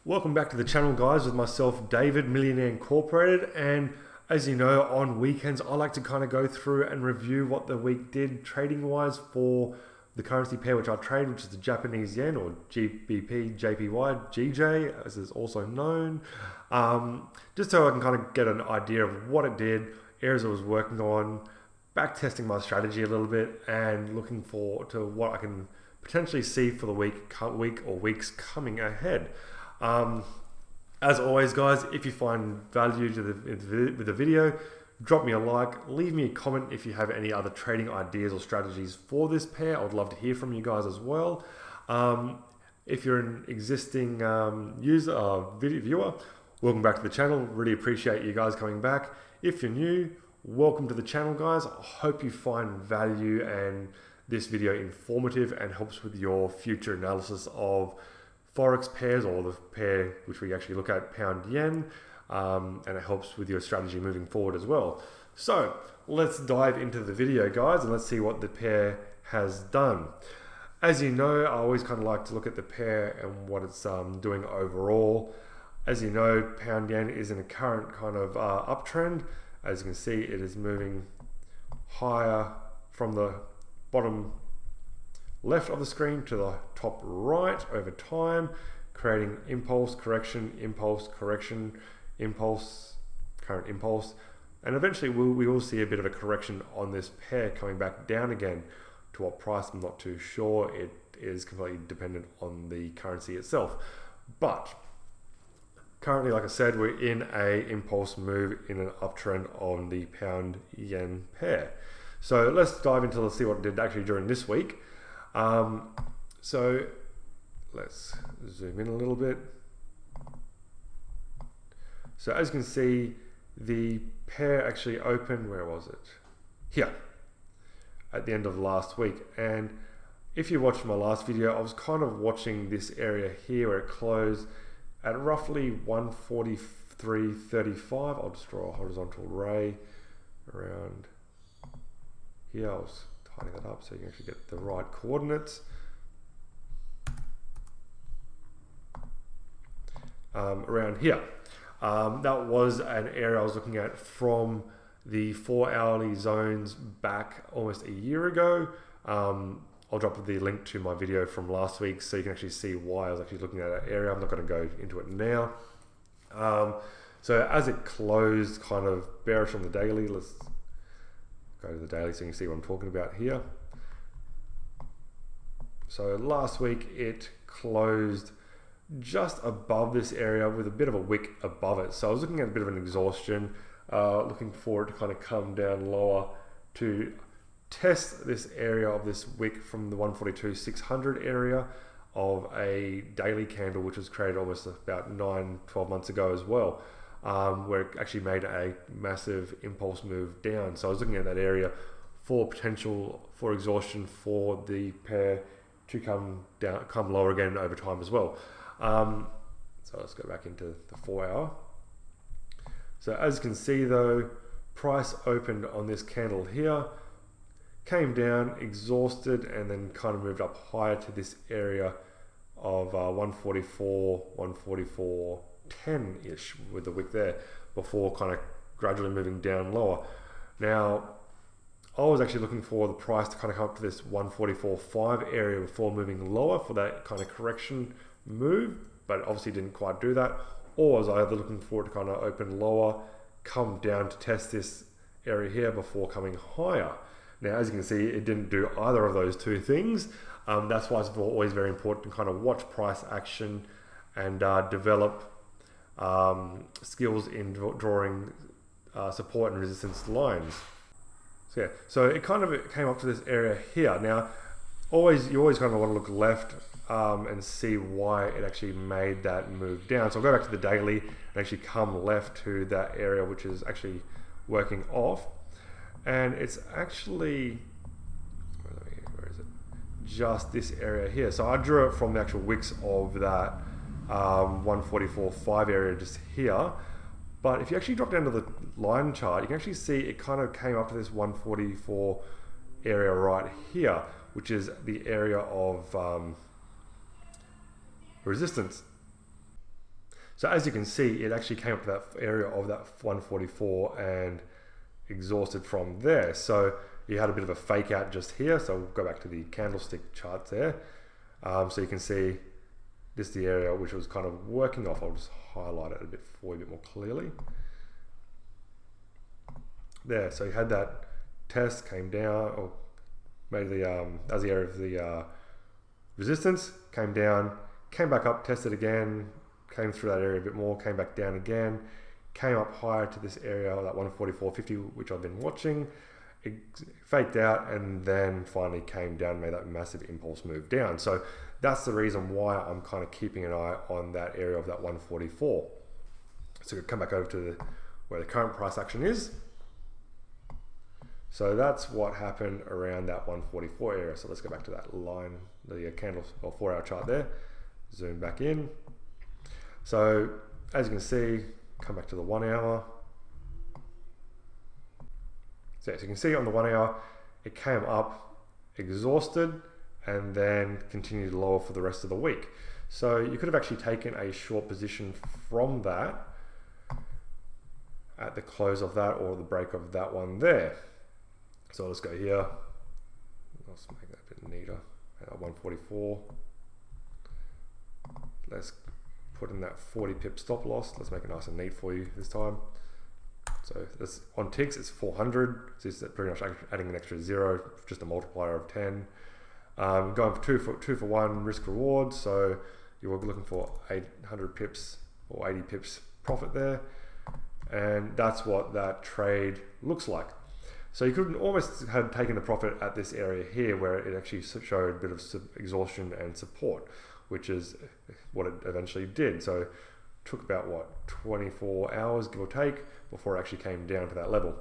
Welcome back to the channel, guys, with myself, David, Millionaire Incorporated. And as you know, on weekends, I like to kind of go through and review what the week did trading wise for the currency pair which I trade, which is the Japanese yen, or GBPJPY, GJ, as is also known. Just so I can kind of get an idea of what it did, areas I was working on, back testing my strategy a little bit, and looking forward to what I can potentially see for the week or weeks coming ahead. As always, guys, if you find value with the video, drop me a like, leave me a comment if you have any other trading ideas or strategies for this pair. I would love to hear from you guys as well. If you're an existing viewer, welcome back to the channel. Really appreciate you guys coming back. If you're new, welcome to the channel, guys. I hope you find value and this video informative and helps with your future analysis of Forex pairs, or the pair which we actually look at, pound yen, and it helps with your strategy moving forward as well. So let's dive into the video, guys, and let's see what the pair has done. As you know, I always kind of like to look at the pair and what it's doing overall. As you know, pound yen is in a current kind of uptrend. As you can see, it is moving higher from the bottom left of the screen to the top right over time, creating impulse, correction, impulse, correction, impulse, current impulse, and eventually we will see a bit of a correction on this pair coming back down again. To what price, I'm not too sure. It is completely dependent on the currency itself. But currently, like I said, we're in a impulse move in an uptrend on the pound yen pair. So let's dive into, let's see what it did actually during this week. So let's zoom in a little bit. So as you can see, the pair actually opened, where was it? Here, at the end of last week. And if you watched my last video, I was kind of watching this area here where it closed at roughly 143.35. I'll just draw a horizontal ray around here. I was tidying that up so you can actually get the right coordinates. Around here. That was an area I was looking at from the 4-hourly zones back almost a year ago. I'll drop the link to my video from last week so you can actually see why I was actually looking at that area. I'm not going to go into it now. So as it closed kind of bearish on the daily, let's go to the daily so you can see what I'm talking about here. So last week it closed just above this area with a bit of a wick above it. So I was looking at a bit of an exhaustion, looking for it to kind of come down lower to test this area of this wick from the 142.600 area of a daily candle, which was created almost about 9-12 months ago as well. Where it actually made a massive impulse move down. So I was looking at that area for potential for exhaustion for the pair to come lower again over time as well. So let's go back into the 4-hour. So as you can see though, price opened on this candle here, came down, exhausted, and then kind of moved up higher to this area of 144.10-ish with the wick there, before kind of gradually moving down lower. Now, I was actually looking for the price to kind of come up to this 144.5 area before moving lower for that kind of correction move, but obviously didn't quite do that. Or was I either looking for it to kind of open lower, come down to test this area here before coming higher. Now, as you can see, it didn't do either of those two things. That's why it's always very important to kind of watch price action and develop skills in drawing support and resistance lines. So yeah, so it kind of came up to this area here. Now, you always kind of want to look left and see why it actually made that move down. So I'll go back to the daily and actually come left to that area, which is actually working off. And it's actually, where is it? Just this area here. So I drew it from the actual wicks of that 144.5 area just here. But if you actually drop down to the line chart, you can actually see it kind of came up to this 144 area right here, which is the area of resistance. So as you can see, it actually came up to that area of that 144 and exhausted from there. So you had a bit of a fake out just here. So we'll go back to the candlestick charts there. So you can see this is the area which was kind of working off. I'll just highlight it a bit for you a bit more clearly. There, so you had that test, came down, or made the as the area of the resistance, came down, came back up, tested again, came through that area a bit more, came back down again, came up higher to this area, that 144.50, which I've been watching. It faked out and then finally came down, made that massive impulse move down. So that's the reason why I'm kind of keeping an eye on that area of that 144. So we'll come back over to where the current price action is. So that's what happened around that 144 area. So let's go back to that line, the candle or 4 hour chart there. Zoom back in. So as you can see, come back to the 1 hour. So as you can see on the 1 hour, it came up, exhausted, and then continued lower for the rest of the week. So you could have actually taken a short position from that at the close of that or the break of that one there. So let's go here. Let's make that a bit neater. At 144. Let's put in that 40 pip stop loss. Let's make it nice and neat for you this time. So this on ticks it's 400. So it's pretty much adding an extra 0, just a multiplier of 10. Going for two for one risk reward. So you were looking for 800 pips or 80 pips profit there, and that's what that trade looks like. So you could almost have taken the profit at this area here where it actually showed a bit of exhaustion and support, which is what it eventually did. So it took about, what, 24 hours, give or take, before it actually came down to that level.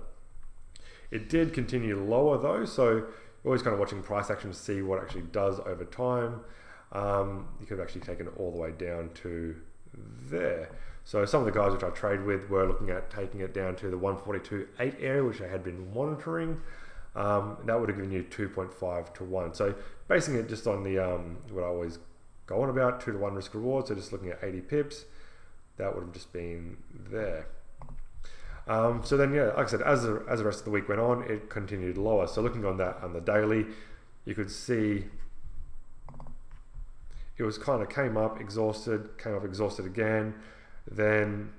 It did continue lower though, so you're always kind of watching price action to see what it actually does over time. You could have actually taken it all the way down to there. So some of the guys which I trade with were looking at taking it down to the 142.8 area, which I had been monitoring. That would have given you 2.5 to 1. So basing it just on the what I always go on about, 2 to 1 risk reward. So just looking at 80 pips, that would have just been there. So then, yeah, like I said, as the rest of the week went on, it continued lower. So looking on that on the daily, you could see it was kind of came up exhausted again. Then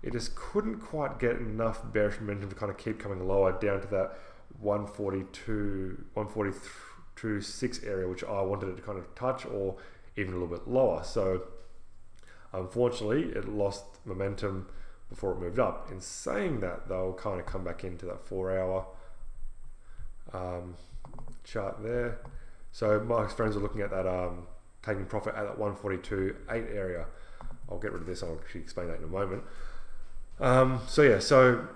it just couldn't quite get enough bearish momentum to kind of keep coming lower down to that 142.6 area, which I wanted it to kind of touch, or even a little bit lower. So unfortunately, it lost momentum before it moved up. In saying that, though, kind of come back into that 4 hour chart there. So my friends are looking at that, taking profit at that 142.8 area. I'll get rid of this, I'll actually explain that in a moment. So yeah, so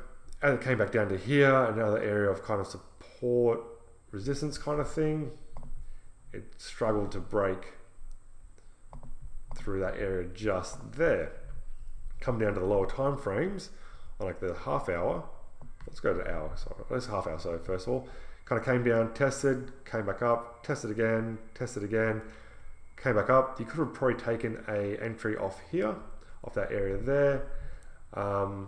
as it came back down to here, another area of kind of support, resistance kind of thing, it struggled to break through that area just there. Come down to the lower time frames, on like the half hour. Let's go to hour, sorry, let's half hour. So first of all, kind of came down, tested, came back up, tested again, came back up. You could have probably taken a entry off here, off that area there. And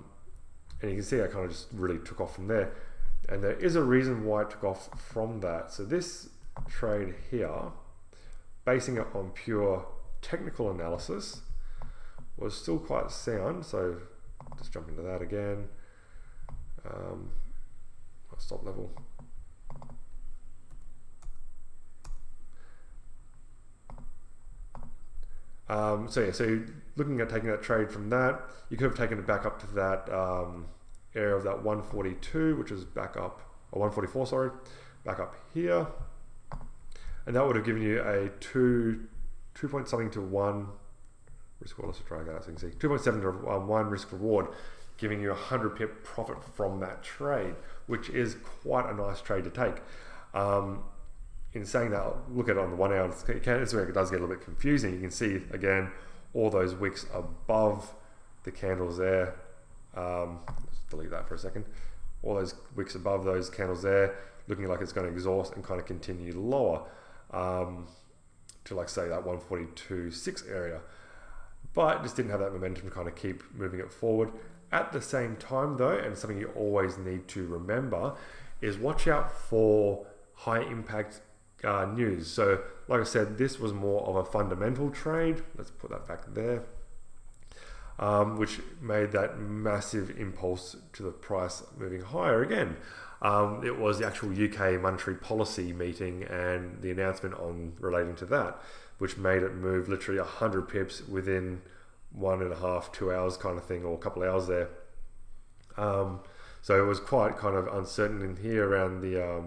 you can see I kind of just really took off from there. And there is a reason why it took off from that. So this trade here, basing it on pure technical analysis, was still quite sound. So just jump into that again. Stop level. So yeah, so looking at taking that trade from that, you could have taken it back up to that area of that 142, which is back up, or 144, sorry, back up here, and that would have given you a 2 point something to 1 risk reward. Let's try that so you can see 2.7 to 1 risk reward, giving you 100 pip profit from that trade, which is quite a nice trade to take. In saying that, look at it on the 1 hour, it's where it does get a little bit confusing. You can see, again, all those wicks above the candles there. Let's delete that for a second. All those wicks above those candles there, looking like it's going to exhaust and kind of continue lower to, like, say, that 142.6 area. but just didn't have that momentum to kind of keep moving it forward. At the same time though, and something you always need to remember, is watch out for high impact news. So like I said, this was more of a fundamental trade. Let's put that back there, which made that massive impulse to the price moving higher again. It was the actual UK monetary policy meeting and the announcement on relating to that, which made it move literally 100 pips within 1.5, 2 hours kind of thing, or a couple of hours there. So it was quite kind of uncertain in here around the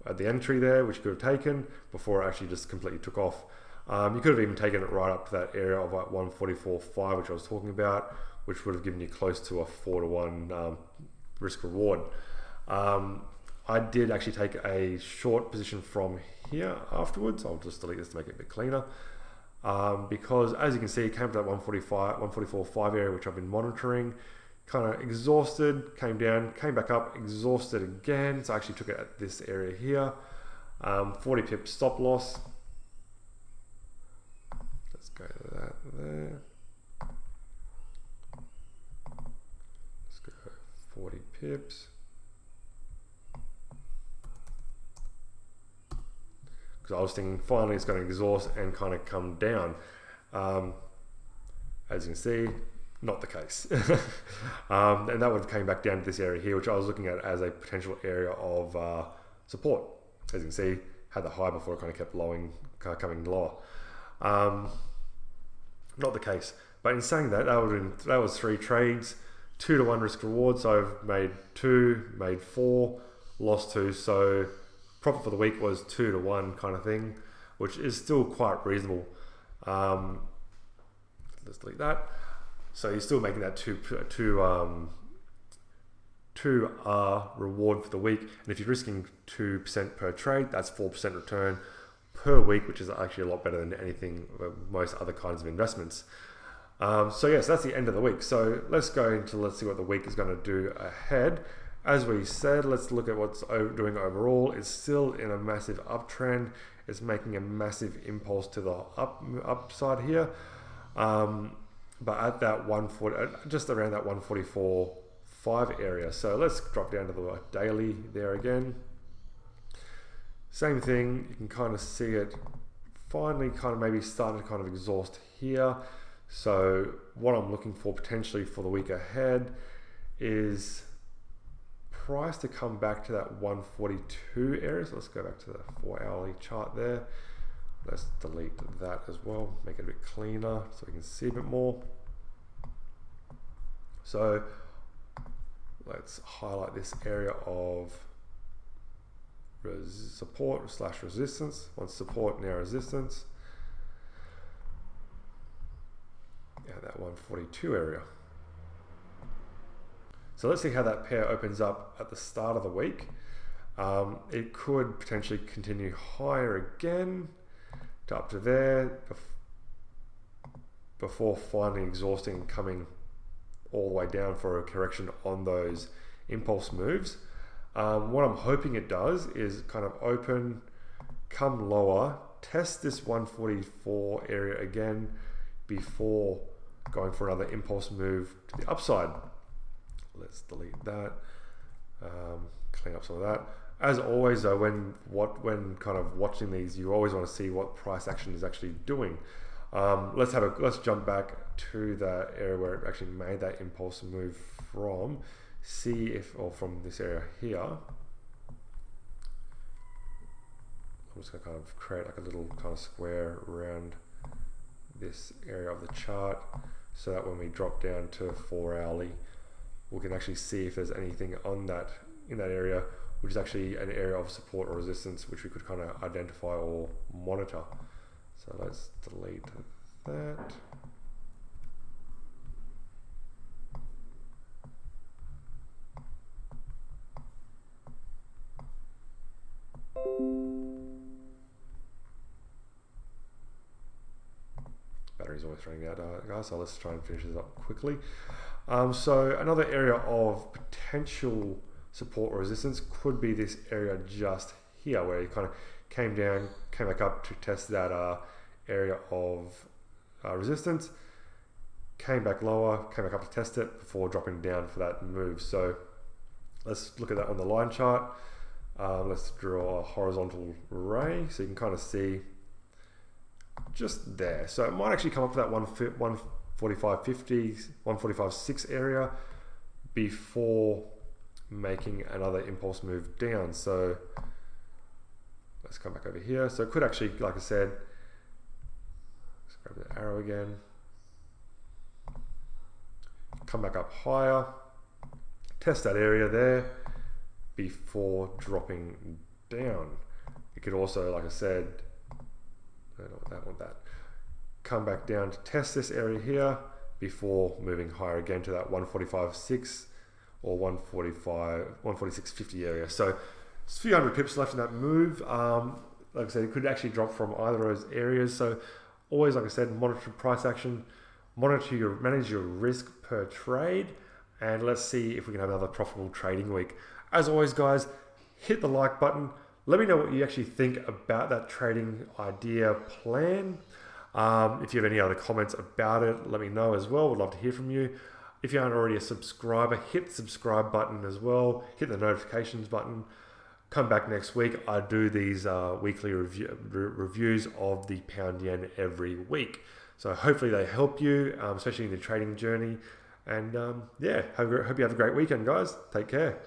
at the entry there, which you could have taken before it actually just completely took off. You could have even taken it right up to that area of like 144.5, which I was talking about, which would have given you close to a 4-to-1 risk reward. I did actually take a short position from here afterwards. I'll just delete this to make it a bit cleaner. Because as you can see, it came to that 144.5 area, which I've been monitoring, kind of exhausted, came down, came back up, exhausted again. So I actually took it at this area here. 40 pip stop loss. Let's go to that there. Let's go 40 pips. Because I was thinking finally it's going to exhaust and kind of come down. As you can see, not the case. And that would have came back down to this area here, which I was looking at as a potential area of support. As you can see, had the high before it kind of kept coming lower. Not the case. But in saying that, that was 3 trades, 2-to-1 risk reward. So I've made 2, made 4, lost 2. So profit for the week was 2-to-1 kind of thing, which is still quite reasonable. Let's delete that. So you're still making that two reward for the week. And if you're risking 2% per trade, that's 4% return per week, which is actually a lot better than anything, most other kinds of investments. So yes, that's the end of the week. So let's see what the week is going to do ahead. As we said, let's look at what's doing overall. It's still in a massive uptrend. It's making a massive impulse to the upside here. But at that 140, just around that 144.5 area. So let's drop down to the daily there again. Same thing, you can kind of see it finally kind of maybe starting to kind of exhaust here. So what I'm looking for potentially for the week ahead is price to come back to that 142 area. So let's go back to the 4-hourly chart there. Let's delete that as well, make it a bit cleaner so we can see a bit more. So let's highlight this area of support / resistance. Once support, now resistance. Yeah, that 142 area. So let's see how that pair opens up at the start of the week. It could potentially continue higher again to up to there before finally exhausting and coming all the way down for a correction on those impulse moves. What I'm hoping it does is kind of open, come lower, test this 144 area again before going for another impulse move to the upside. Let's delete that, clean up some of that. As always though, when kind of watching these, you always want to see what price action is actually doing. Let's jump back to the area where it actually made that impulse move from. See if, or from this area here. I'm just going to kind of create like a little kind of square around this area of the chart, so that when we drop down to 4-hourly, we can actually see if there's anything on that in that area, which is actually an area of support or resistance, which we could kind of identify or monitor. So let's delete that. Battery's always running out, guys, so let's try and finish this up quickly. So another area of potential support or resistance could be this area just here, where you kind of came down, came back up to test that area of resistance. came back lower, came back up to test it before dropping down for that move. So let's look at that on the line chart. Let's draw a horizontal ray so you can kind of see just there. So it might actually come up to that 145.50, 145.6 area before making another impulse move down. So let's come back over here. So it could actually, like I said, let's grab the arrow again, come back up higher, test that area there before dropping down. It could also, like I said, I don't want that. Come back down to test this area here before moving higher again to that 145.6 or 146.50 area. So it's a few hundred pips left in that move. Like I said, it could actually drop from either of those areas. So always, like I said, monitor price action, manage your risk per trade, and let's see if we can have another profitable trading week. As always, guys, hit the like button. Let me know what you actually think about that trading idea plan. If you have any other comments about it, let me know as well. Would love to hear from you. If you aren't already a subscriber, hit the subscribe button as well. Hit the notifications button. Come back next week. I do these weekly reviews of the pound yen every week. So hopefully they help you, especially in the trading journey. And yeah, hope you have a great weekend, guys. Take care.